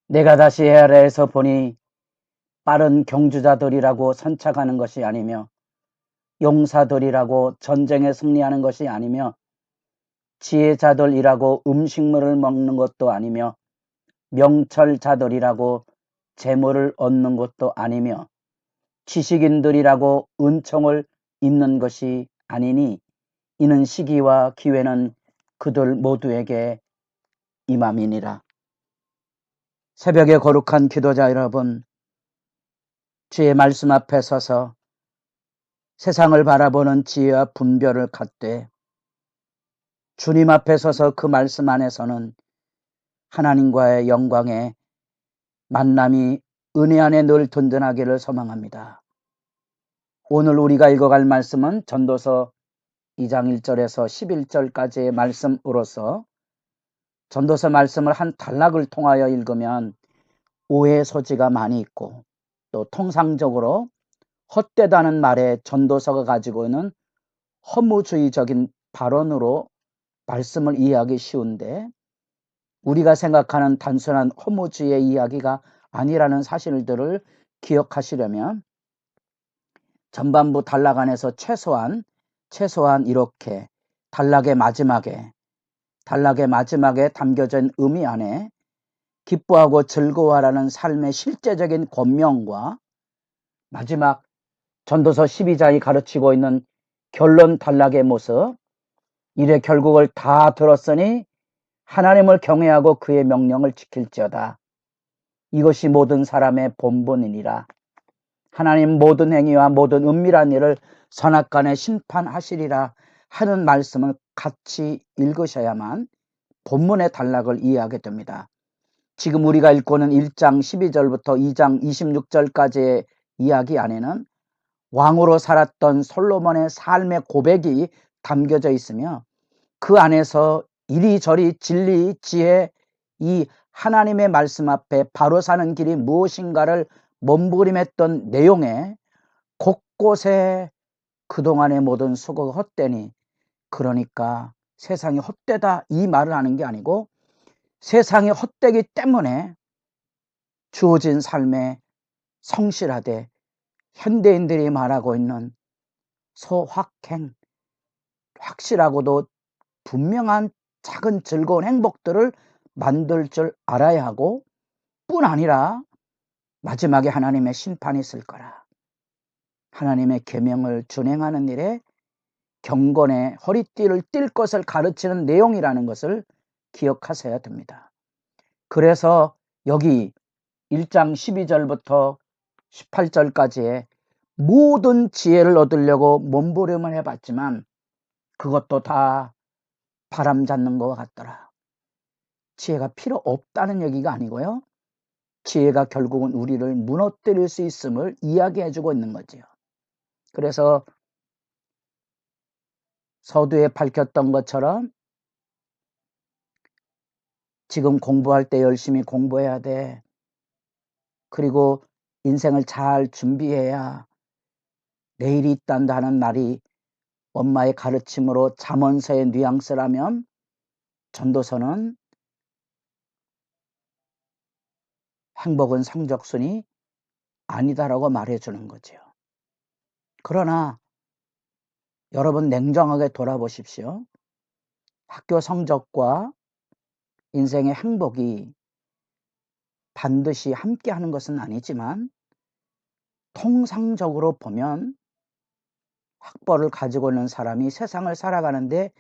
내가 다시 헤아려서 보니 빠른 경주자들이라고 선착하는 것이 아니며 용사들이라고 전쟁에 승리하는 것이 아니며 지혜자들이라고 음식물을 먹는 것도 아니며 명철자들이라고 재물을 얻는 것도 아니며 지식인들이라고 은총을 입는 것이 아니니 이는 시기와 기회는 그들 모두에게 임함이니라. 새벽에 거룩한 기도자 여러분, 주의 말씀 앞에 서서 세상을 바라보는 지혜와 분별을 갖되 주님 앞에 서서 그 말씀 안에서는 하나님과의 영광의 만남이 은혜 안에 늘 든든하기를 소망합니다. 오늘 우리가 읽어갈 말씀은 전도서 2장 1절에서 11절까지의 말씀으로서 전도서 말씀을 한 단락을 통하여 읽으면 오해 소지가 많이 있고 또 통상적으로 헛되다는 말에 전도서가 가지고 있는 허무주의적인 발언으로 말씀을 이해하기 쉬운데 우리가 생각하는 단순한 허무주의의 이야기가 아니라는 사실들을 기억하시려면 전반부 단락 안에서 최소한 이렇게 단락의 마지막에 담겨져 있는 의미 안에 기뻐하고 즐거워하라는 삶의 실제적인 권명과 마지막 전도서 12장이 가르치고 있는 결론 단락의 모습, 이래 결국을 다 들었으니 하나님을 경외하고 그의 명령을 지킬지어다. 이것이 모든 사람의 본분이니라. 하나님 모든 행위와 모든 은밀한 일을 선악간에 심판하시리라 하는 말씀을 같이 읽으셔야만 본문의 단락을 이해하게 됩니다. 지금 우리가 읽고는 1장 12절부터 2장 26절까지의 이야기 안에는 왕으로 살았던 솔로몬의 삶의 고백이 담겨져 있으며 그 안에서 이리저리 진리, 지혜, 이 하나님의 말씀 앞에 바로 사는 길이 무엇인가를 몸부림했던 내용에 곳곳에 그동안의 모든 수고가 헛되니, 그러니까 세상이 헛되다 이 말을 하는 게 아니고 세상이 헛되기 때문에 주어진 삶에 성실하되 현대인들이 말하고 있는 소확행, 확실하고도 분명한 작은 즐거운 행복들을 만들 줄 알아야 하고 뿐 아니라 마지막에 하나님의 심판이 있을 거라. 하나님의 계명을 준행하는 일에 경건의 허리띠를 띨 것을 가르치는 내용이라는 것을 기억하셔야 됩니다. 그래서 여기 1장 12절부터 18절까지의 모든 지혜를 얻으려고 몸부림을 해봤지만 그것도 다 바람 잡는 것 같더라. 지혜가 필요 없다는 얘기가 아니고요. 지혜가 결국은 우리를 무너뜨릴 수 있음을 이야기해주고 있는 거지요. 그래서 서두에 밝혔던 것처럼 지금 공부할 때 열심히 공부해야 돼. 그리고 인생을 잘 준비해야 내일이 있단다 하는 말이 엄마의 가르침으로 잠언서의 뉘앙스라면 전도서는 행복은 성적순이 아니다라고 말해주는 거죠. 그러나 여러분 냉정하게 돌아보십시오. 학교 성적과 인생의 행복이 반드시 함께하는 것은 아니지만 통상적으로 보면 학벌을 가지고 있는 사람이 세상을 살아가는데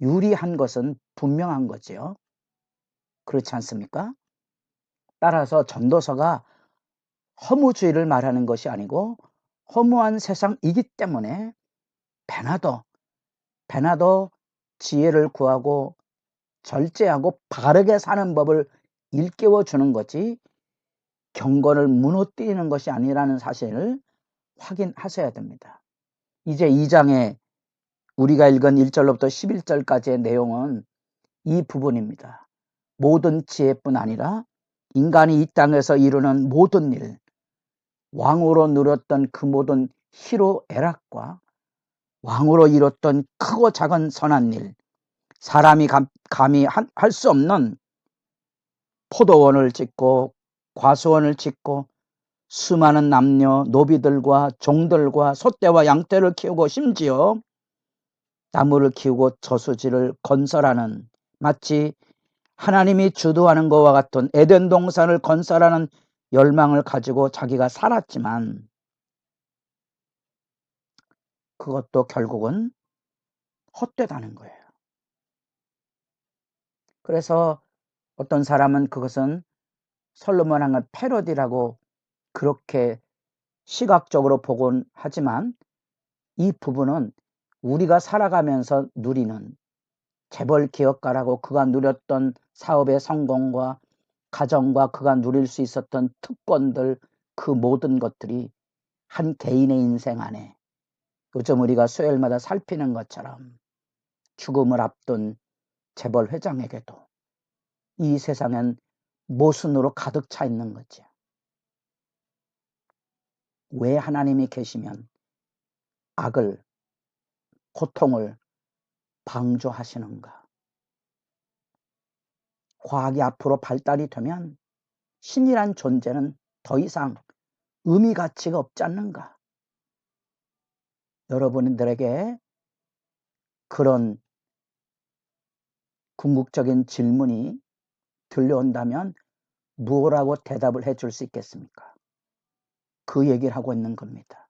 유리한 것은 분명한 거지요. 그렇지 않습니까? 따라서 전도서가 허무주의를 말하는 것이 아니고 허무한 세상이기 때문에 배나도 지혜를 구하고 절제하고 바르게 사는 법을 일깨워 주는 거지 경건을 무너뜨리는 것이 아니라는 사실을 확인하셔야 됩니다. 이제 2장에 우리가 읽은 1절로부터 11절까지의 내용은 이 부분입니다. 모든 지혜뿐 아니라 인간이 이 땅에서 이루는 모든 일, 왕으로 누렸던 그 모든 희로애락과 왕으로 이뤘던 크고 작은 선한 일, 사람이 감히 할 수 없는 포도원을 짓고 과수원을 짓고 수많은 남녀 노비들과 종들과 소떼와 양떼를 키우고 심지어 나무를 키우고 저수지를 건설하는, 마치 하나님이 주도하는 것과 같은 에덴 동산을 건설하는 열망을 가지고 자기가 살았지만 그것도 결국은 헛되다는 거예요. 그래서 어떤 사람은 그것은 솔로몬 왕의 패러디라고 그렇게 시각적으로 보곤 하지만, 이 부분은 우리가 살아가면서 누리는 재벌 기업가라고 그가 누렸던 사업의 성공과 가정과 그가 누릴 수 있었던 특권들, 그 모든 것들이 한 개인의 인생 안에 요즘 우리가 수요일마다 살피는 것처럼 죽음을 앞둔 재벌 회장에게도 이 세상엔 모순으로 가득 차 있는 거죠. 왜 하나님이 계시면 악을, 고통을 방조하시는가? 과학이 앞으로 발달이 되면 신이란 존재는 더 이상 의미 가치가 없지 않는가? 여러분들에게 그런 궁극적인 질문이 들려온다면 무엇라고 대답을 해줄 수 있겠습니까? 그 얘기를 하고 있는 겁니다.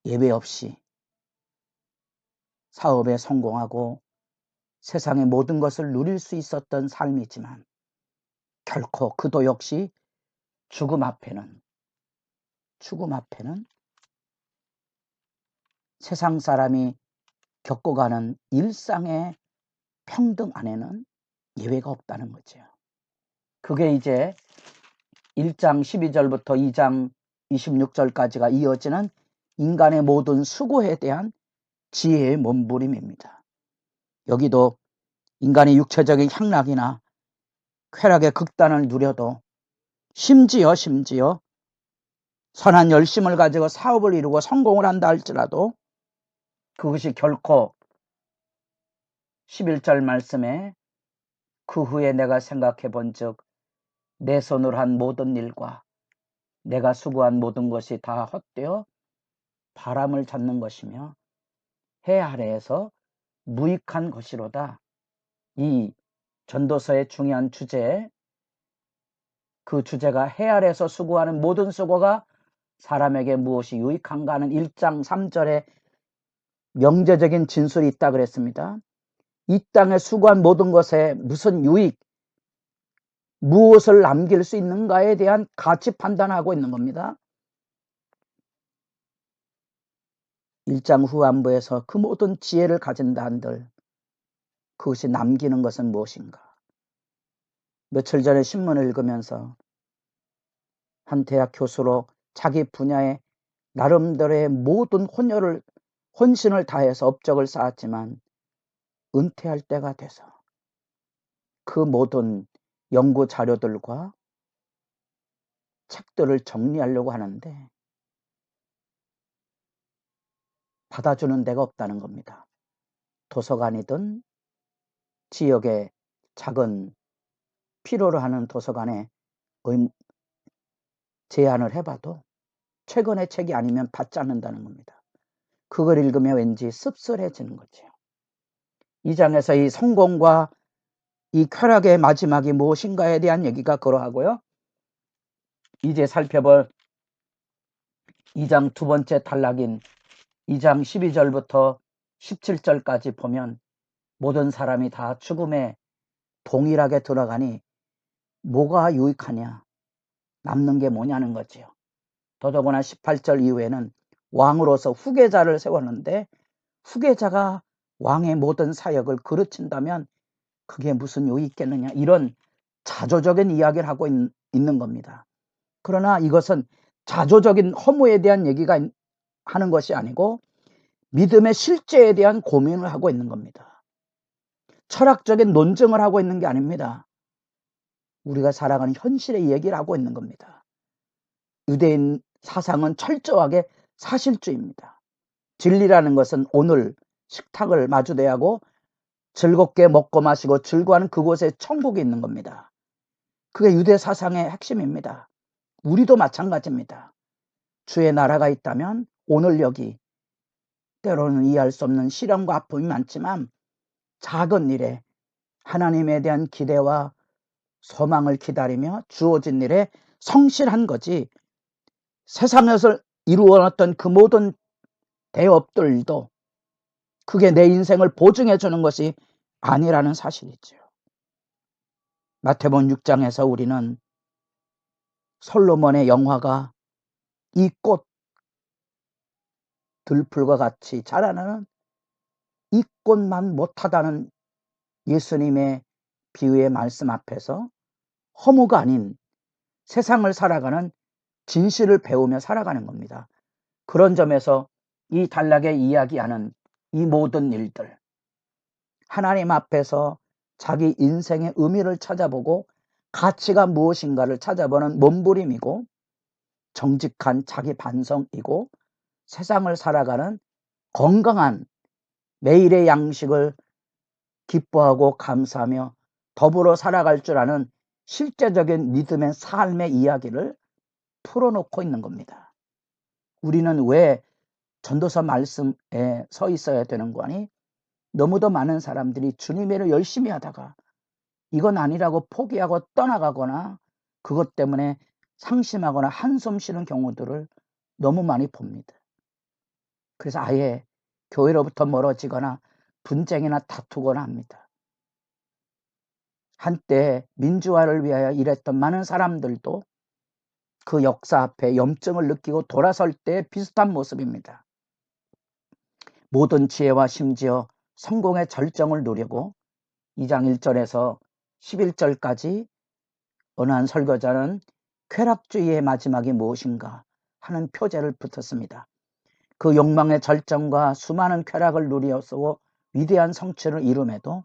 예외 없이 사업에 성공하고 세상의 모든 것을 누릴 수 있었던 삶이지만 결코 그도 역시 죽음 앞에는 세상 사람이 겪어가는 일상의 평등 안에는 예외가 없다는 거죠. 그게 이제 1장 12절부터 2장 26절까지가 이어지는 인간의 모든 수고에 대한 지혜의 몸부림입니다. 여기도 인간이 육체적인 향락이나 쾌락의 극단을 누려도 심지어 선한 열심을 가지고 사업을 이루고 성공을 한다 할지라도 그것이 결코 11절 말씀에 그 후에 내가 생각해 본즉 내 손으로 한 모든 일과 내가 수고한 모든 것이 다 헛되어 바람을 잡는 것이며 해 아래에서 무익한 것이로다. 이 전도서의 중요한 주제, 그 주제가 해 아래에서 수고하는 모든 수고가 사람에게 무엇이 유익한가 하는 1장 3절에 명제적인 진술이 있다 그랬습니다. 이 땅에 수고한 모든 것에 무슨 유익, 무엇을 남길 수 있는가에 대한 가치 판단하고 있는 겁니다. 1장 후반부에서 그 모든 지혜를 가진다 한들 그것이 남기는 것은 무엇인가? 며칠 전에 신문을 읽으면서 한 대학 교수로 자기 분야에 나름대로의 모든 혼신을 다해서 업적을 쌓았지만 은퇴할 때가 돼서 그 모든 연구 자료들과 책들을 정리하려고 하는데 받아주는 데가 없다는 겁니다. 도서관이든 지역의 작은 필요로 하는 도서관에 제안을 해봐도 최근의 책이 아니면 받지 않는다는 겁니다. 그걸 읽으면 왠지 씁쓸해지는 거죠. 이 장에서 이 성공과 이 쾌락의 마지막이 무엇인가에 대한 얘기가 그러하고요. 이제 살펴볼 2장 두 번째 단락인 2장 12절부터 17절까지 보면 모든 사람이 다 죽음에 동일하게 들어가니 뭐가 유익하냐, 남는 게 뭐냐는 거지요. 더더구나 18절 이후에는 왕으로서 후계자를 세웠는데 후계자가 왕의 모든 사역을 그르친다면 그게 무슨 유익이 있겠느냐, 이런 자조적인 이야기를 하고 있는 겁니다. 그러나 이것은 자조적인 허무에 대한 얘기가 하는 것이 아니고 믿음의 실제에 대한 고민을 하고 있는 겁니다. 철학적인 논증을 하고 있는 게 아닙니다. 우리가 살아가는 현실의 얘기를 하고 있는 겁니다. 유대인 사상은 철저하게 사실주의입니다. 진리라는 것은 오늘 식탁을 마주대하고 즐겁게 먹고 마시고 즐거워하는 그곳에 천국이 있는 겁니다. 그게 유대 사상의 핵심입니다. 우리도 마찬가지입니다. 주의 나라가 있다면 오늘 여기 때로는 이해할 수 없는 시련과 아픔이 많지만 작은 일에 하나님에 대한 기대와 소망을 기다리며 주어진 일에 성실한 거지, 세상에서 이루어놨던 그 모든 대업들도 그게 내 인생을 보증해 주는 것이 아니라는 사실이죠. 마태복음 6장에서 우리는 솔로몬의 영화가 이 꽃 들풀과 같이 자라나는 이 꽃만 못하다는 예수님의 비유의 말씀 앞에서 허무가 아닌 세상을 살아가는 진실을 배우며 살아가는 겁니다. 그런 점에서 이 단락에 이야기하는 이 모든 일들, 하나님 앞에서 자기 인생의 의미를 찾아보고 가치가 무엇인가를 찾아보는 몸부림이고 정직한 자기 반성이고 세상을 살아가는 건강한 매일의 양식을 기뻐하고 감사하며 더불어 살아갈 줄 아는 실제적인 믿음의 삶의 이야기를 풀어놓고 있는 겁니다. 우리는 왜 전도서 말씀에 서 있어야 되는 거니? 너무도 많은 사람들이 주님의 일을 열심히 하다가 이건 아니라고 포기하고 떠나가거나 그것 때문에 상심하거나 한숨 쉬는 경우들을 너무 많이 봅니다. 그래서 아예 교회로부터 멀어지거나 분쟁이나 다투거나 합니다. 한때 민주화를 위하여 일했던 많은 사람들도 그 역사 앞에 염증을 느끼고 돌아설 때 비슷한 모습입니다. 모든 지혜와 심지어 성공의 절정을 누리고 2장 1절에서 11절까지 어느 한 설교자는 쾌락주의의 마지막이 무엇인가 하는 표제를 붙였습니다. 그 욕망의 절정과 수많은 쾌락을 누리어서 위대한 성취를 이룸에도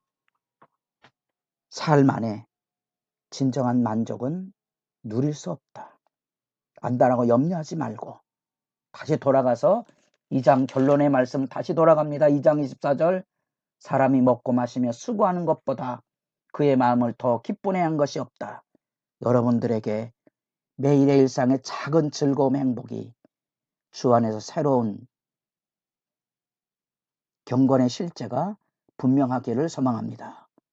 삶 안에 진정한 만족은 누릴 수 없다. 안다라고 염려하지 말고 다시 돌아가서 2장 결론의 말씀 다시 돌아갑니다. 2장 24절, 사람이 먹고 마시며 수고하는 것보다 그의 마음을 더 기쁘게 한 것이 없다. 여러분들에게 매일의 일상의 작은 즐거움, 행복이 주 안에서 새로운 경건의 실제가 분명하기를 소망합니다.